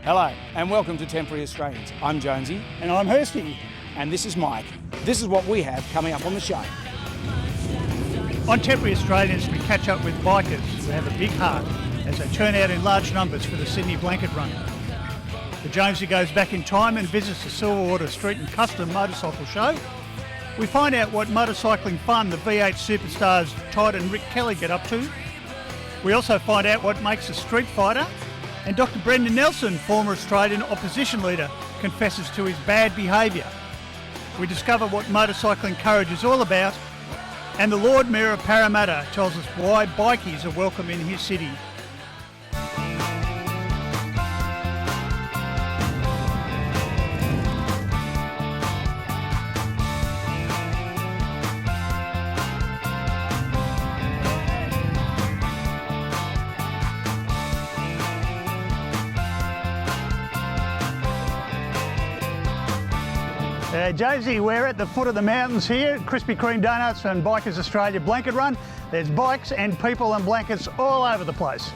Hello and welcome to Temporary Australians. I'm Jonesy. And I'm Hursty. And this is Mike. This is what we have coming up on the show. On Temporary Australians, we catch up with bikers who have a big heart as they turn out in large numbers for the Sydney Blanket Run. The Jonesy goes back in time and visits the Silverwater Street and Custom Motorcycle Show. We find out what motorcycling fun the V8 superstars Todd and Rick Kelly get up to. We also find out what makes a street fighter. And Dr. Brendan Nelson, former Australian opposition leader, confesses to his bad behaviour. We discover what motorcycling courage is all about, and the Lord Mayor of Parramatta tells us why bikies are welcome in his city. Josie, we're at the foot of the mountains here, Krispy Kreme Donuts and Bikers Australia Blanket Run. There's bikes and people and blankets all over the place.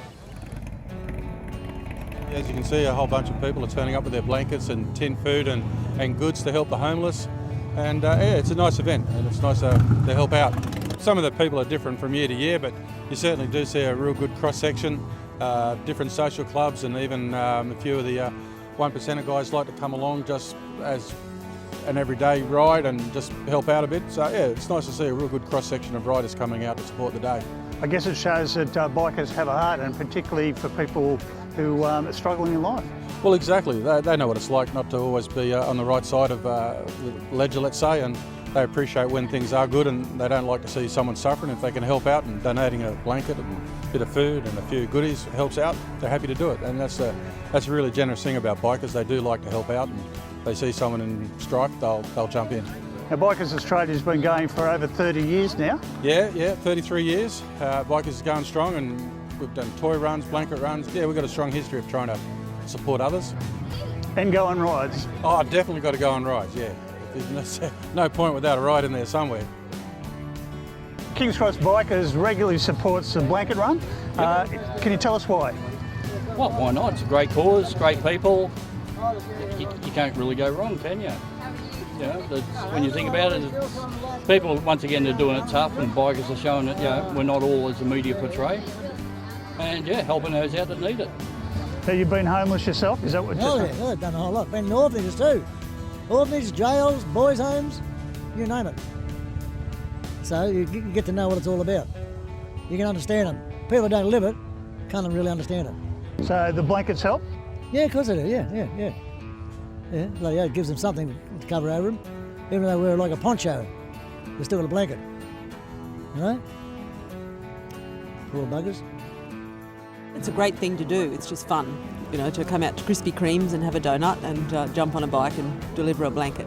As you can see, a whole bunch of people are turning up with their blankets and tin food and goods to help the homeless. And yeah, it's a nice event and it's nice to help out. Some of the people are different from year to year, but you certainly do see a real good cross-section, different social clubs, and even a few of the 1% guys like to come along just as an everyday ride and just help out a bit. So yeah, it's nice to see a real good cross-section of riders coming out to support the day. I guess it shows that bikers have a heart, and particularly for people who are struggling in life. Well, exactly. They know what it's like not to always be on the right side of the ledger, let's say, and they appreciate when things are good, and they don't like to see someone suffering. If they can help out and donating a blanket and a bit of food and a few goodies helps out, they're happy to do it. And that's a really generous thing about bikers. They do like to help out, and they see someone in strife, they'll jump in. Now, Bikers Australia's been going for over 30 years now. Yeah, 33 years. Bikers is going strong, and we've done toy runs, blanket runs. Yeah, we've got a strong history of trying to support others. And go on rides. Oh, definitely got to go on rides, yeah. There's no point without a ride in there somewhere. Kings Cross Bikers regularly supports the blanket run. Yep. Can you tell us why? Well, why not? It's a great cause, great people. You can't really go wrong, can you? You know, when you think about it, people, once again, are doing it tough, and bikers are showing that, you know, we're not all as the media portray. And yeah, helping those out that need it. So you've been homeless yourself? Is that what Oh yeah, I've done a whole lot. Been in orphanages too. Orphanages, jails, boys' homes, you name it. So you get to know what it's all about. You can understand them. People who don't live it can't really understand it. So the blankets help? Yeah, of course they do, yeah. Yeah, like, yeah, it gives them something to cover over them. Even though we're like a poncho, we're still got a blanket. You know? Poor buggers. It's a great thing to do. It's just fun, you know, to come out to Krispy Kremes and have a donut and jump on a bike and deliver a blanket.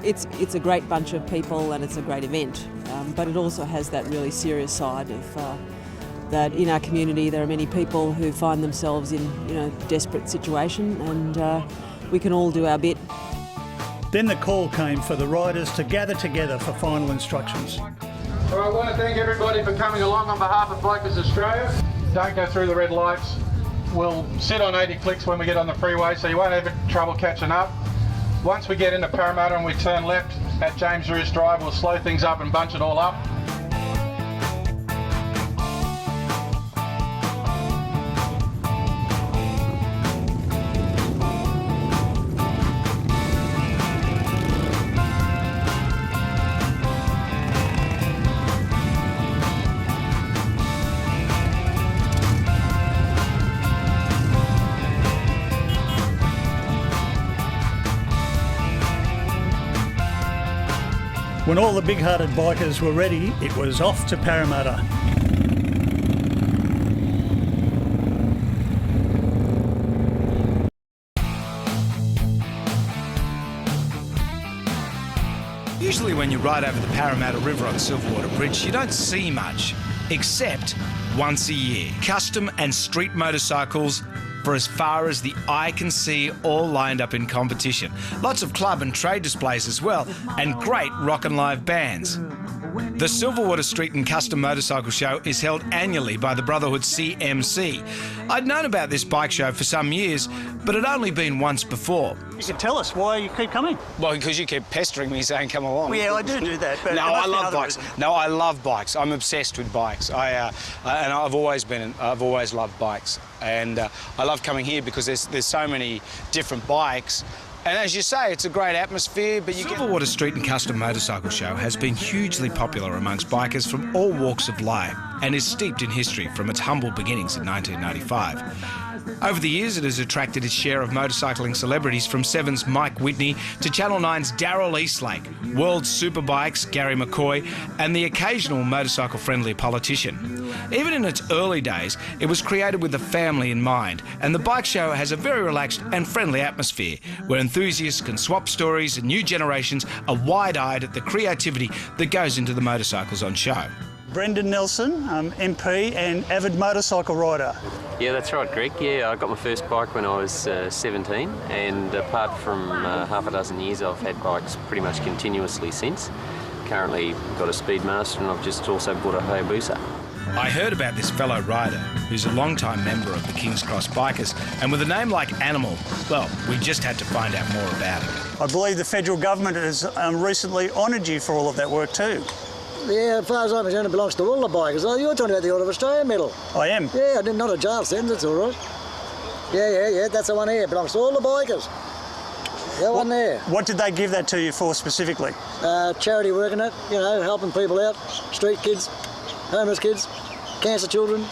It's a great bunch of people and it's a great event, but it also has that really serious side of that in our community there are many people who find themselves in, you know, desperate situation, and we can all do our bit. Then the call came for the riders to gather together for final instructions. Well, I want to thank everybody for coming along on behalf of Bikers Australia. Don't go through the red lights. We'll sit on 80 clicks when we get on the freeway, so you won't have trouble catching up. Once we get into Parramatta and we turn left at James Roos Drive, we'll slow things up and bunch it all up. When all the big-hearted bikers were ready, it was off to Parramatta. Usually when you ride over the Parramatta River on Silverwater Bridge, you don't see much, except once a year. Custom and street motorcycles for as far as the eye can see, all lined up in competition. Lots of club and trade displays as well, and great rock and live bands. The Silverwater Street and Custom Motorcycle Show is held annually by the Brotherhood CMC. I'd known about this bike show for some years, but had only been once before. You can tell us why you keep coming. Well, because you keep pestering me saying come along. Well, yeah, I do that. But no, I love bikes. No, I love bikes. I'm obsessed with bikes. And I've always loved bikes, and I love coming here because there's so many different bikes. And as you say, it's a great atmosphere, but Silverwater Street and Custom Motorcycle Show has been hugely popular amongst bikers from all walks of life and is steeped in history from its humble beginnings in 1995. Over the years, it has attracted its share of motorcycling celebrities, from Seven's Mike Whitney to Channel 9's Darryl Eastlake, World Superbikes Gary McCoy, and the occasional motorcycle-friendly politician. Even in its early days, it was created with the family in mind, and the bike show has a very relaxed and friendly atmosphere, where enthusiasts can swap stories and new generations are wide-eyed at the creativity that goes into the motorcycles on show. Brendan Nelson, MP and avid motorcycle rider. Yeah, that's right, Greg. Yeah, I got my first bike when I was 17, and apart from half a dozen years, I've had bikes pretty much continuously since. Currently got a Speedmaster, and I've just also bought a Hayabusa. I heard about this fellow rider, who's a long-time member of the King's Cross Bikers, and with a name like Animal, well, we just had to find out more about it. I believe the federal government has recently honoured you for all of that work too. Yeah, as far as I'm concerned, it belongs to all the bikers. Oh, you're talking about the Order of Australia medal. I am. Yeah, I didn't, not a jail sentence, that's all right. Yeah, that's the one here. It belongs to all the bikers. That one there. What did they give that to you for specifically? Charity work in it, you know, helping people out, street kids, homeless kids, cancer children,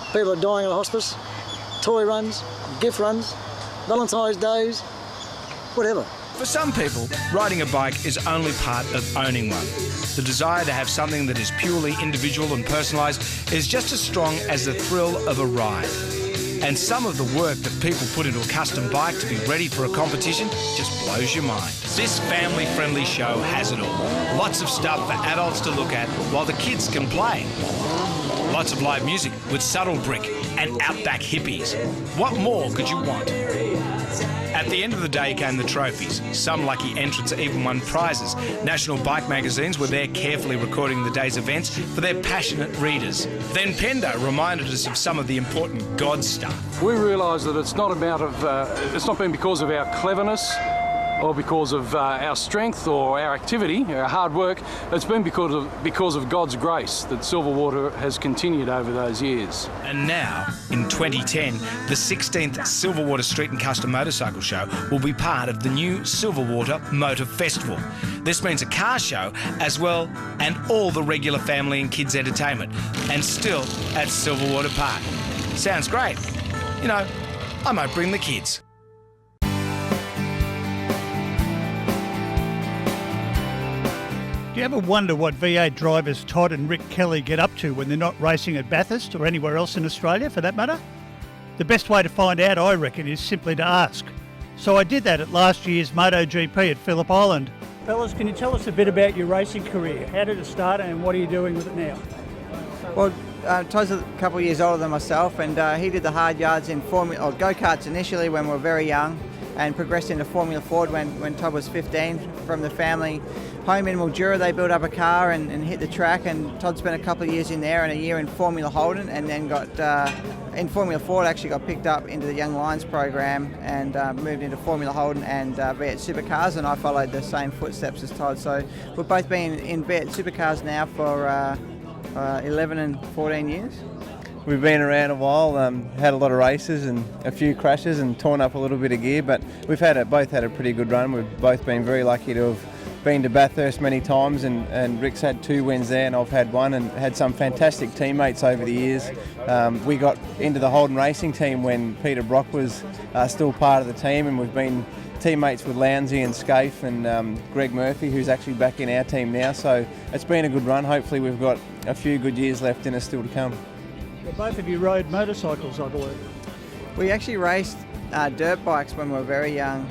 people are dying in a hospice, toy runs, gift runs, Valentine's days, whatever. For some people, riding a bike is only part of owning one. The desire to have something that is purely individual and personalised is just as strong as the thrill of a ride. And some of the work that people put into a custom bike to be ready for a competition just blows your mind. This family-friendly show has it all. Lots of stuff for adults to look at while the kids can play. Lots of live music with Subtle Brick and Outback Hippies. What more could you want? At the end of the day came the trophies. Some lucky entrants even won prizes. National bike magazines were there carefully recording the day's events for their passionate readers. Then Pendo reminded us of some of the important God stuff. We realise that it's not been because of our cleverness or because of our strength or our activity, our hard work. It's been because of God's grace that Silverwater has continued over those years. And now, in 2010, the 16th Silverwater Street and Custom Motorcycle Show will be part of the new Silverwater Motor Festival. This means a car show as well, and all the regular family and kids entertainment, and still at Silverwater Park. Sounds great. You know, I might bring the kids. Do you ever wonder what V8 drivers Todd and Rick Kelly get up to when they're not racing at Bathurst or anywhere else in Australia for that matter? The best way to find out, I reckon, is simply to ask. So I did that at last year's MotoGP at Phillip Island. Fellas, can you tell us a bit about your racing career? How did it start and what are you doing with it now? Well, Todd's a couple of years older than myself, and he did the hard yards in go-karts initially when we were very young, and progressed into Formula Ford when Todd was 15 from the family home in Mildura. They built up a car and hit the track, and Todd spent a couple of years in there and a year in Formula Holden, and then got in Formula Ford, actually got picked up into the Young Lions program and moved into Formula Holden and V8 Supercars, and I followed the same footsteps as Todd. So we've both been in V8 Supercars now for 11 and 14 years. We've been around a while, had a lot of races and a few crashes and torn up a little bit of gear, but we've both had a pretty good run. We've both been very lucky to have been to Bathurst many times, and Rick's had 2 wins there and I've had 1, and had some fantastic teammates over the years. We got into the Holden racing team when Peter Brock was still part of the team, and we've been teammates with Lowndesy and Scaife and Greg Murphy, who's actually back in our team now. So it's been a good run. Hopefully we've got a few good years left in us still to come. Well, both of you rode motorcycles, I believe. We actually raced dirt bikes when we were very young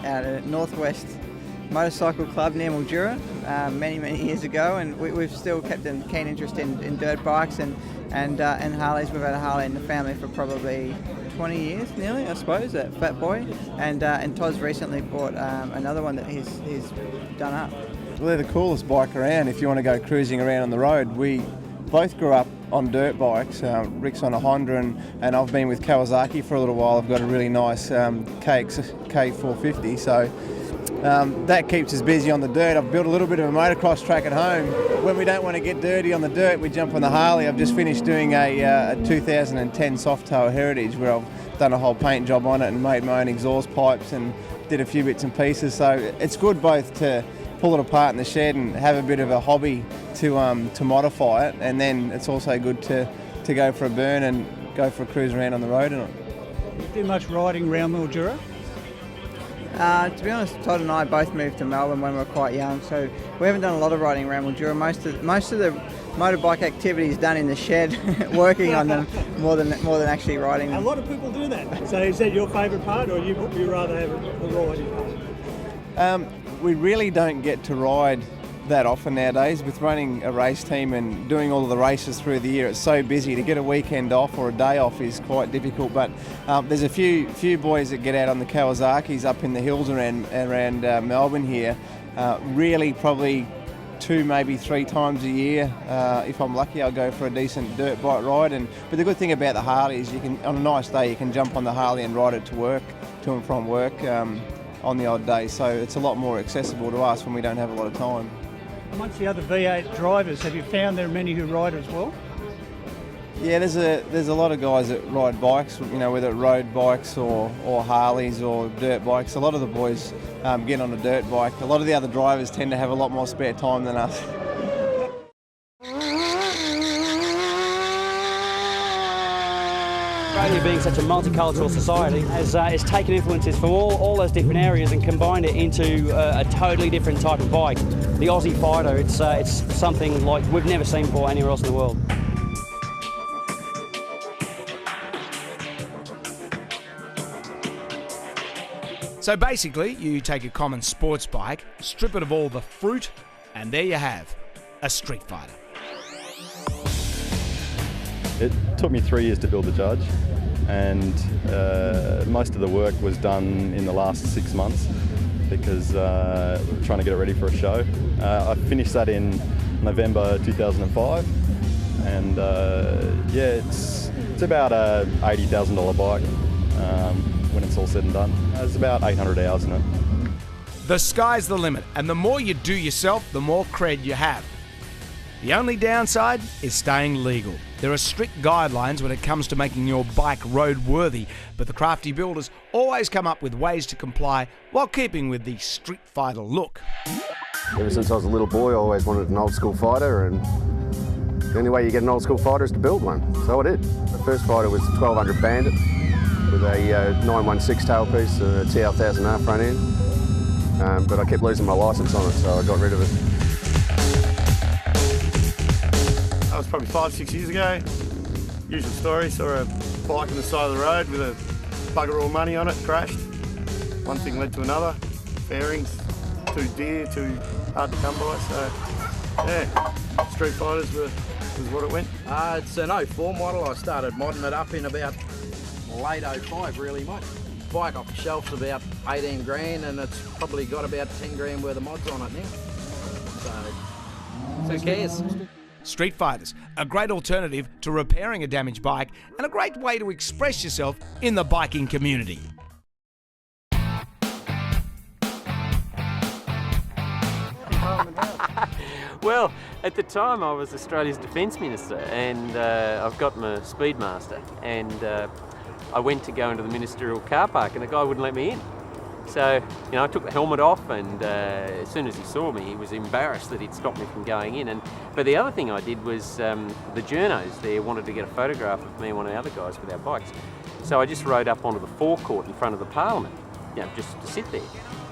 out at Northwest Motorcycle Club near Mildura many years ago, and we've still kept a keen interest in dirt bikes and Harleys. We've had a Harley in the family for probably 20 years nearly, I suppose, that Fat Boy, and Todd's recently bought another one that he's done up. Well, they're the coolest bike around if you want to go cruising around on the road. We both grew up on dirt bikes. Rick's on a Honda and I've been with Kawasaki for a little while. I've got a really nice K450, so that keeps us busy on the dirt. I've built a little bit of a motocross track at home. When we don't want to get dirty on the dirt, we jump on the Harley. I've just finished doing a 2010 Softail Heritage where I've done a whole paint job on it and made my own exhaust pipes and did a few bits and pieces. So it's good both to pull it apart in the shed and have a bit of a hobby to modify it, and then it's also good to go for a burn and go for a cruise around on the road in it. Do you do much riding around Mildura? To be honest, Todd and I both moved to Melbourne when we were quite young, so we haven't done a lot of riding around Mildura. Most of the motorbike activity is done in the shed, working on them more than actually riding them. A lot of people do that. So is that your favourite part, or you rather have a riding part? We really don't get to ride that often nowadays. With running a race team and doing all of the races through the year, it's so busy. To get a weekend off or a day off is quite difficult, but there's a few boys that get out on the Kawasaki's up in the hills around Melbourne here. Really probably 2, maybe 3 times a year. If I'm lucky, I'll go for a decent dirt bike ride. But the good thing about the Harley is you can, on a nice day, you can jump on the Harley and ride it to and from work on the odd day. So it's a lot more accessible to us when we don't have a lot of time. Amongst the other V8 drivers, have you found there are many who ride as well? Yeah, there's a lot of guys that ride bikes, whether road bikes or Harleys or dirt bikes. A lot of the boys get on a dirt bike. A lot of the other drivers tend to have a lot more spare time than us. Australia being such a multicultural society has taken influences from all those different areas and combined it into a totally different type of bike. The Aussie Fighter, it's something like we've never seen before anywhere else in the world. So basically, you take a common sports bike, strip it of all the fruit, and there you have a street fighter. It took me 3 years to build the Judge, and most of the work was done in the last 6 months because we were trying to get it ready for a show. I finished that in November 2005, and yeah, it's about a $80,000 bike when it's all said and done. There's about 800 hours in it. The sky's the limit, and the more you do yourself, the more cred you have. The only downside is staying legal. There are strict guidelines when it comes to making your bike roadworthy, but the crafty builders always come up with ways to comply while keeping with the street fighter look. Ever since I was a little boy, I always wanted an old school fighter, and the only way you get an old school fighter is to build one. So I did. The first fighter was a 1200 Bandit with a 916 tailpiece and a TR1000R front end, but I kept losing my licence on it, so I got rid of it. That was probably 5-6 years ago. Usual story, saw a bike on the side of the road with a bugger all money on it, crashed. One thing led to another. Fairings, too dear, too hard to come by, so yeah, street fighters was what it went. It's an 04 model. I started modding it up in about late 05 really, mate. Bike off the shelf's about 18 grand and it's probably got about 10 grand worth of mods on it now. So who cares? Street fighters, a great alternative to repairing a damaged bike and a great way to express yourself in the biking community. Well, at the time I was Australia's Defence Minister, and I've got my Speedmaster, and I went to go into the ministerial car park and the guy wouldn't let me in. So, I took the helmet off, and as soon as he saw me, he was embarrassed that he'd stopped me from going in. But the other thing I did was the journos there wanted to get a photograph of me and one of the other guys with our bikes. So I just rode up onto the forecourt in front of the Parliament, just to sit there.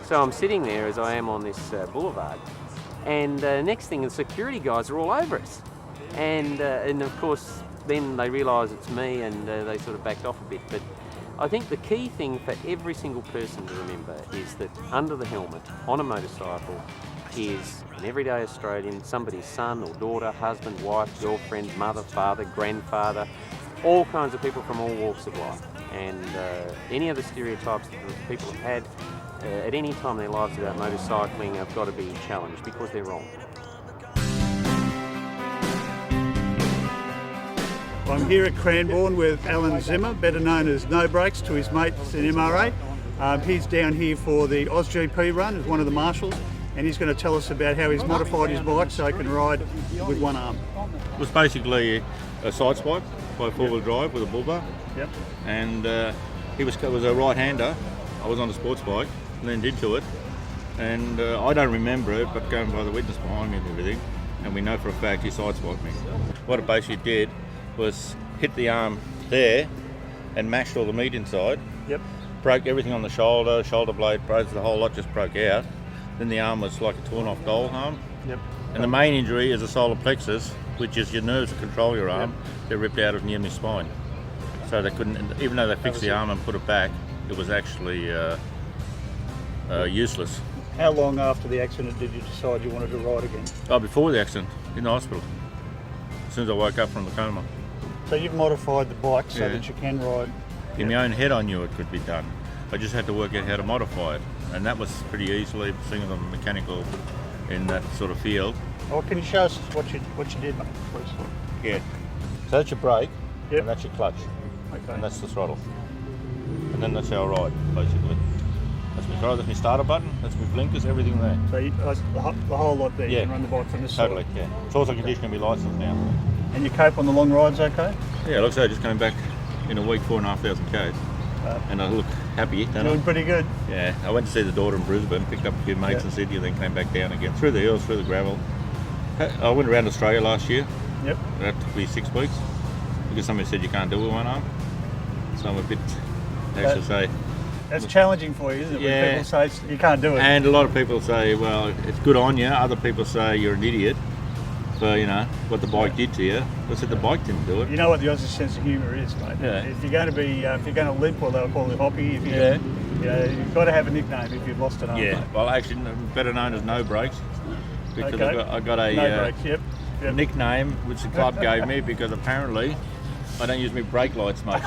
So I'm sitting there as I am on this boulevard, and next thing, the security guys are all over us. And of course, then they realise it's me, and they sort of backed off a bit. But I think the key thing for every single person to remember is that under the helmet, on a motorcycle, is an everyday Australian, somebody's son or daughter, husband, wife, girlfriend, mother, father, grandfather, all kinds of people from all walks of life. And any of the stereotypes that people have had, at any time in their lives about motorcycling have got to be challenged because they're wrong. I'm here at Cranbourne with Alan Zimmer, better known as No Brakes to his mates in MRA. He's down here for the AusGP run as one of the marshals, and he's going to tell us about how he's modified his bike so he can ride with one arm. It was basically a side spike by four-wheel drive with a bull bar. Yep. And he was a right-hander. I was on a sports bike, leaned into it, and I don't remember it, but going by the witness behind me and everything, and we know for a fact he side-spiked me. What it basically did was hit the arm there and mashed all the meat inside. Yep. Broke everything on the shoulder blade, broke the whole lot, just broke out. Then the arm was like a torn off doll arm. Yep. And the main injury is the solar plexus, which is your nerves that control your arm. Yep. They're ripped out of near my spine. So they couldn't, even though they fixed the arm and put it back, it was actually useless. How long after the accident did you decide you wanted to ride again? Oh, before the accident, in the hospital. As soon as I woke up from the coma. So you've modified the bike so that you can ride? In my own head I knew it could be done. I just had to work out how to modify it. And that was pretty easily, seeing as I'm mechanical in that sort of field. Oh, can you show us what you did, mate, please? Yeah. So that's your brake, and that's your clutch. Okay. And that's the throttle. And then that's how I ride, basically. That's my throttle, that's my starter button, that's my blinkers, everything there. So the whole lot there, you can run the bike from this side? Totally, yeah. It's also conditioned to be licensed now. And you cope on the long rides okay? Yeah, it looks like just coming back in a week, 4,500 k's. And I look happy, don't I? Doing pretty good. Yeah, I went to see the daughter in Brisbane, picked up a few mates in Sydney, and then came back down again. Through the hills, through the gravel. I went around Australia last year. Yep. That took me 6 weeks, because somebody said you can't do it with one arm. So I'm a bit, That's challenging for you, isn't it? Yeah. When people say you can't do it. And a lot of people say, well, it's good on you. Other people say you're an idiot for, what the bike did to you. I said the bike didn't do it. You know what the Aussie sense of humour is, mate. Yeah. If you're going to limp, well, they'll call you hoppy. If you've got to have a nickname if you've lost an arm. Yeah. Mate. Well, actually, better known as No Brakes, because I got a No Brakes. Yep. nickname which the club gave me because apparently I don't use my brake lights much.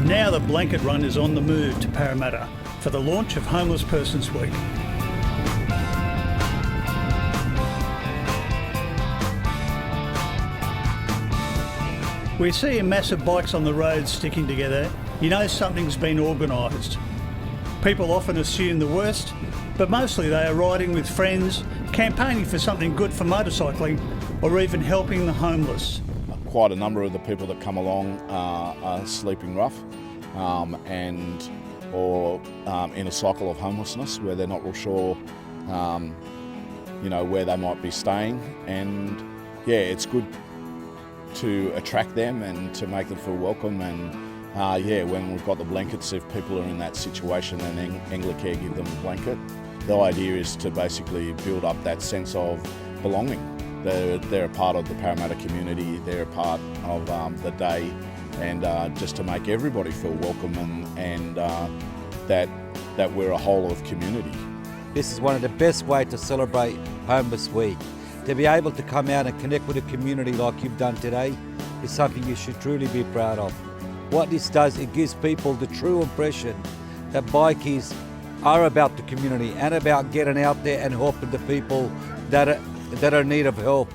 Now the blanket run is on the move to Parramatta for the launch of Homeless Persons Week. We see a mass of bikes on the road sticking together. You know something's been organised. People often assume the worst, but mostly they are riding with friends, campaigning for something good for motorcycling, or even helping the homeless. Quite a number of the people that come along are sleeping rough or in a cycle of homelessness where they're not real sure, where they might be staying. And yeah, it's good to attract them and to make them feel welcome. And when we've got the blankets, if people are in that situation, then Anglicare give them a blanket. The idea is to basically build up that sense of belonging. They're a part of the Parramatta community, they're a part of the day, and just to make everybody feel welcome and that we're a whole of community. This is one of the best ways to celebrate Homeless Week. To be able to come out and connect with a community like you've done today is something you should truly be proud of. What this does, it gives people the true impression that bikies are about the community and about getting out there and helping the people that are in need of help.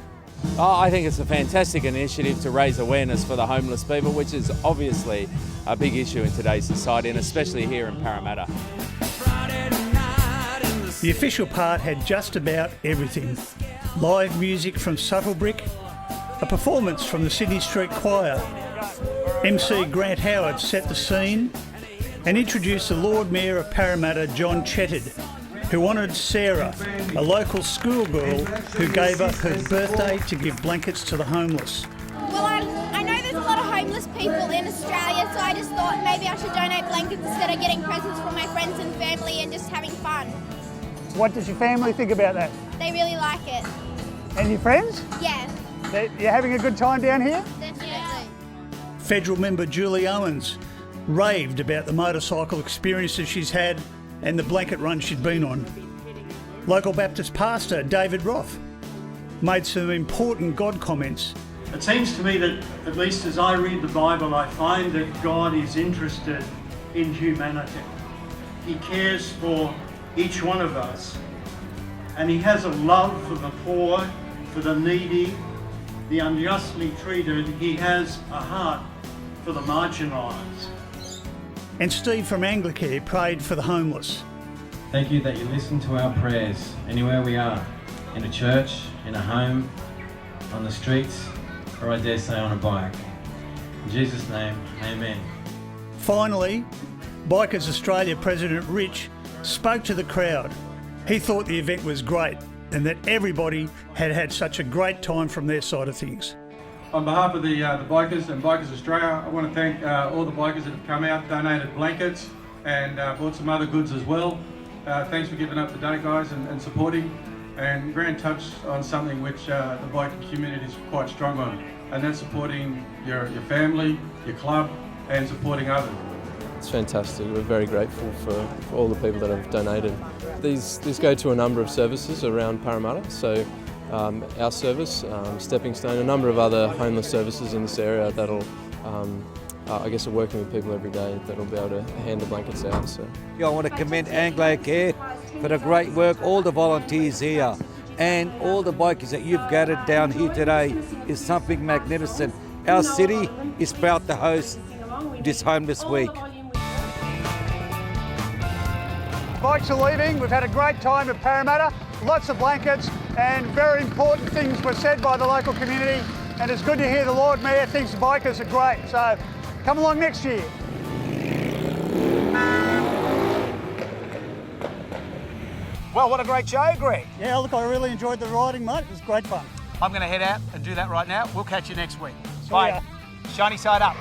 I think it's a fantastic initiative to raise awareness for the homeless people, which is obviously a big issue in today's society, and especially here in Parramatta. The official part had just about everything. Live music from Subtle Brick, a performance from the Sydney Street Choir. MC Grant Howard set the scene and introduced the Lord Mayor of Parramatta, John Chetard, who honoured Sarah, a local schoolgirl who gave up her birthday to give blankets to the homeless. Well, I know there's a lot of homeless people in Australia, so I just thought maybe I should donate blankets instead of getting presents from my friends and family and just having fun. What does your family think about that? They really like it. And your friends? Yeah. You're having a good time down here? Definitely. Federal member Julie Owens raved about the motorcycle experiences she's had and the blanket run she'd been on. Local Baptist pastor David Roth made some important God comments It seems to me that, at least as I read the Bible, I find that God is interested in humanity. He cares for each one of us, and He has a love for the poor, for the needy, the unjustly treated. He has a heart for the marginalised. And Steve from Anglicare prayed for the homeless. Thank you that you listen to our prayers anywhere we are, in a church, in a home, on the streets, or I dare say on a bike. In Jesus' name, amen. Finally, Bikers Australia President Rich spoke to the crowd. He thought the event was great and that everybody had had such a great time from their side of things. On behalf of the Bikers and Bikers Australia, I want to thank all the bikers that have come out, donated blankets and bought some other goods as well. Thanks for giving up today, guys, and supporting. And Grant touched on something which the biking community is quite strong on, and that's supporting your family, your club, and supporting others. It's fantastic. We're very grateful for all the people that have donated. These go to a number of services around Parramatta, so our service, Stepping Stone, a number of other homeless services in this area that'll, I guess, are working with people every day that'll be able to hand the blankets out. So. I want to commend Anglicare for the great work, all the volunteers here, and all the bikers that you've gathered down here today is something magnificent. Our city is proud to host this Homeless Week. Bikes are leaving. We've had a great time at Parramatta. Lots of blankets and very important things were said by the local community. And it's good to hear the Lord Mayor thinks the bikers are great. So come along next year. Well, what a great show, Greg. Yeah, look, I really enjoyed the riding, mate. It was great fun. I'm going to head out and do that right now. We'll catch you next week. See Bye. ya. Shiny side up.